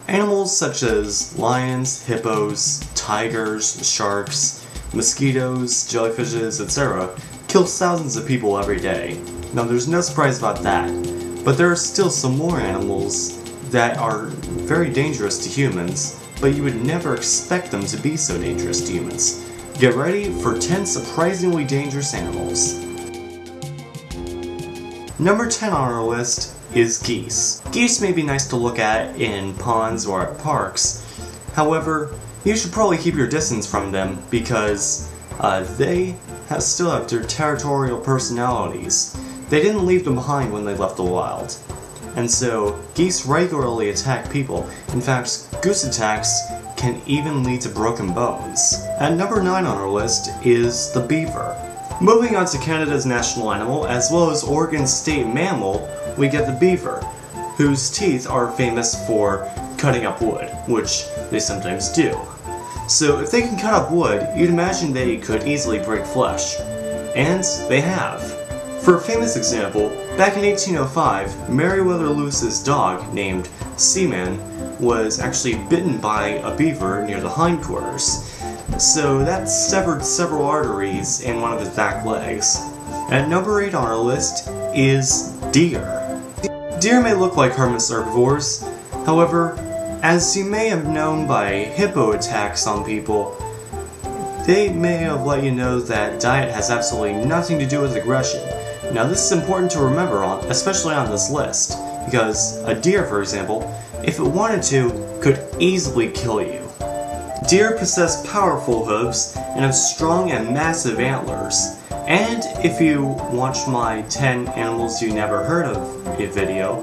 Animals such as lions, hippos, tigers, sharks, mosquitoes, jellyfishes, etc. kill thousands of people every day. Now there's no surprise about that, but there are still some more animals that are very dangerous to humans, but you would never expect them to be so dangerous to humans. Get ready for 10 surprisingly dangerous animals. Number 10 on our list is geese. Geese may be nice to look at in ponds or at parks. However, you should probably keep your distance from them because they still have their territorial personalities. They didn't leave them behind when they left the wild. And so, geese regularly attack people. In fact, goose attacks can even lead to broken bones. At number 9 on our list is the beaver. Moving on to Canada's national animal, as well as Oregon's state mammal, we get the beaver, whose teeth are famous for cutting up wood, which they sometimes do. So if they can cut up wood, you'd imagine they could easily break flesh. And they have. For a famous example, back in 1805, Meriwether Lewis's dog, named Seaman, was actually bitten by a beaver near the hindquarters. So that severed several arteries in one of his back legs. At number 8 on our list is deer. Deer may look like harmless herbivores, however, as you may have known by hippo attacks on people, they may have let you know that diet has absolutely nothing to do with aggression. Now this is important to remember, especially on this list, because a deer, for example, if it wanted to, could easily kill you. Deer possess powerful hooves and have strong and massive antlers. And if you watched my 10 animals you never heard of video,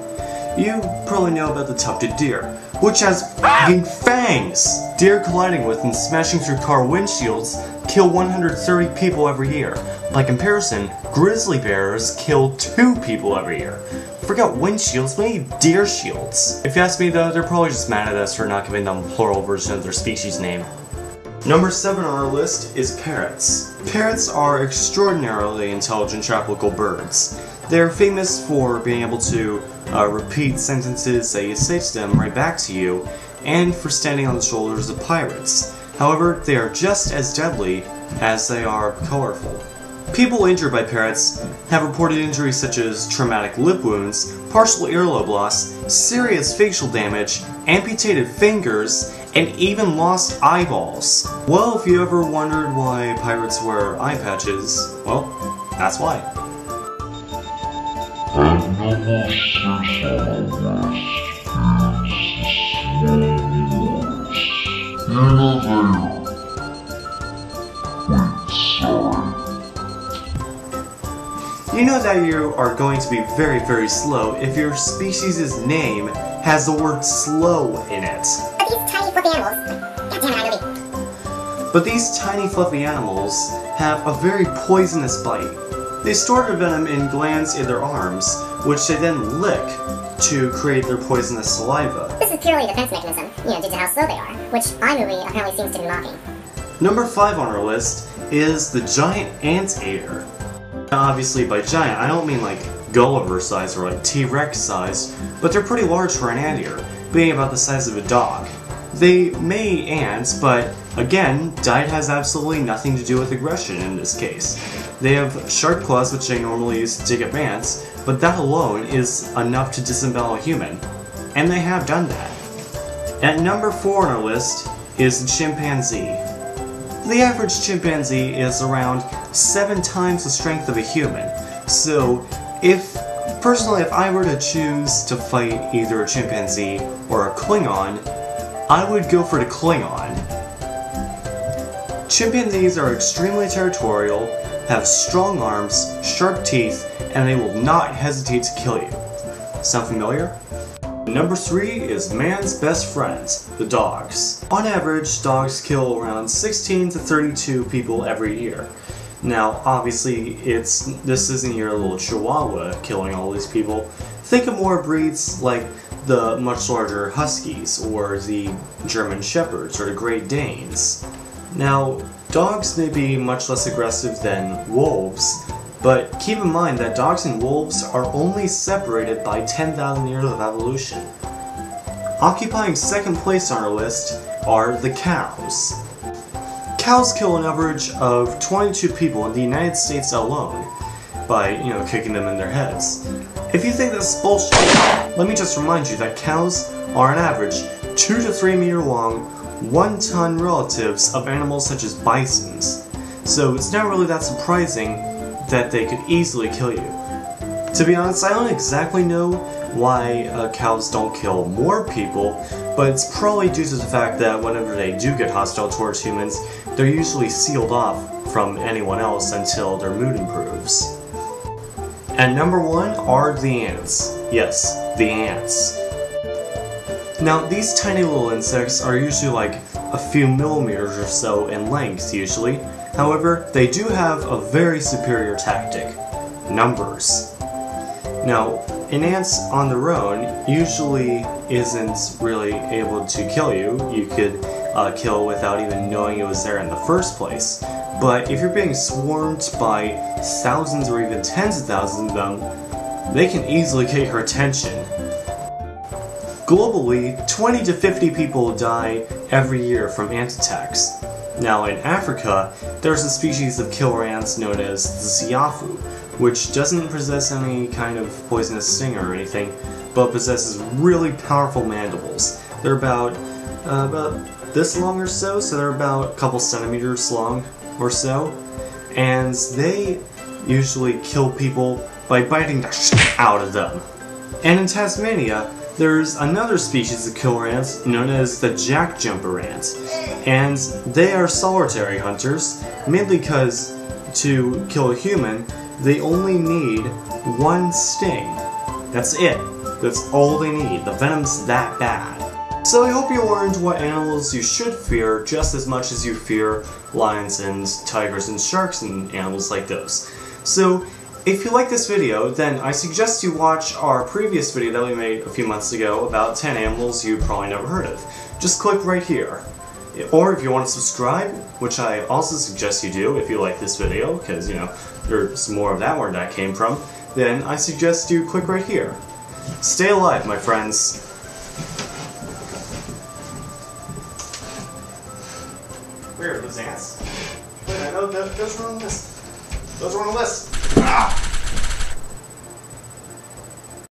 you probably know about the tufted deer, which has f***ing fangs! Deer colliding with and smashing through car windshields kill 130 people every year. By comparison, grizzly bears kill 2 people every year. Forget windshields, we need deer shields. If you ask me though, they're probably just mad at us for not giving them a plural version of their species name. Number 7 on our list is parrots. Parrots are extraordinarily intelligent tropical birds. They're famous for being able to repeat sentences that you say to them right back to you, and for standing on the shoulders of pirates. However, they are just as deadly as they are colorful. People injured by parrots have reported injuries such as traumatic lip wounds, partial earlobe loss, serious facial damage, amputated fingers, and even lost eyeballs. Well, if you ever wondered why pirates wear eye patches, well, that's why. You know that you are going to be very, very slow if your species' name has the word slow in it. But these tiny fluffy animals have a very poisonous bite. They store their venom in glands in their arms, which they then lick to create their poisonous saliva. This is purely a defense mechanism, due to how slow they are, which iMovie apparently seems to be mocking. Number 5 on our list is the giant anteater. Now obviously by giant, I don't mean like Gulliver size or like T-Rex size, but they're pretty large for an anteater, being about the size of a dog. They may ant, but again, diet has absolutely nothing to do with aggression in this case. They have sharp claws which they normally use to dig up ants, but that alone is enough to disembowel a human. And they have done that. At number 4 on our list is the chimpanzee. The average chimpanzee is around 7 times the strength of a human. So, personally, if I were to choose to fight either a chimpanzee or a Klingon, I would go for the Klingon. Chimpanzees are extremely territorial, have strong arms, sharp teeth, and they will not hesitate to kill you. Sound familiar? Number 3 is man's best friend, the dogs. On average, dogs kill around 16 to 32 people every year. Now, obviously, this isn't your little Chihuahua killing all these people. Think of more breeds like the much larger Huskies, or the German Shepherds, or the Great Danes. Now, dogs may be much less aggressive than wolves, but keep in mind that dogs and wolves are only separated by 10,000 years of evolution. Occupying second place on our list are the cows. Cows kill an average of 22 people in the United States alone by, kicking them in their heads. If you think that's bullshit, let me just remind you that cows are on average 2 to 3 meter long, 1-ton relatives of animals such as bisons. So it's not really that surprising that they could easily kill you. To be honest, I don't exactly know why cows don't kill more people, but it's probably due to the fact that whenever they do get hostile towards humans, they're usually sealed off from anyone else until their mood improves. And number 1 are the ants. Yes, the ants. Now, these tiny little insects are usually like a few millimeters or so in length, usually. However, they do have a very superior tactic: numbers. Now, an ant on their own usually isn't really able to kill you. You could kill without even knowing it was there in the first place. But if you're being swarmed by thousands or even tens of thousands of them, they can easily get your attention. Globally, 20 to 50 people die every year from ant attacks. Now in Africa, there's a species of killer ants known as the Ziafu, which doesn't possess any kind of poisonous sting or anything, but possesses really powerful mandibles. They're about this long or so they're about a couple centimeters long or so, and they usually kill people by biting the shit out of them. And in Tasmania, there's another species of killer ants known as the jackjumper ant, and they are solitary hunters, mainly because to kill a human, they only need 1 sting. That's it. That's all they need. The venom's that bad. So I hope you learned what animals you should fear just as much as you fear lions and tigers and sharks and animals like those. So if you like this video, then I suggest you watch our previous video that we made a few months ago about 10 animals you've probably never heard of. Just click right here. Or if you want to subscribe, which I also suggest you do if you like this video, because, there's more of that where that came from, then I suggest you click right here. Stay alive, my friends. Where are those ants? Wait, no, those are on the list. Those are on the list. Ah!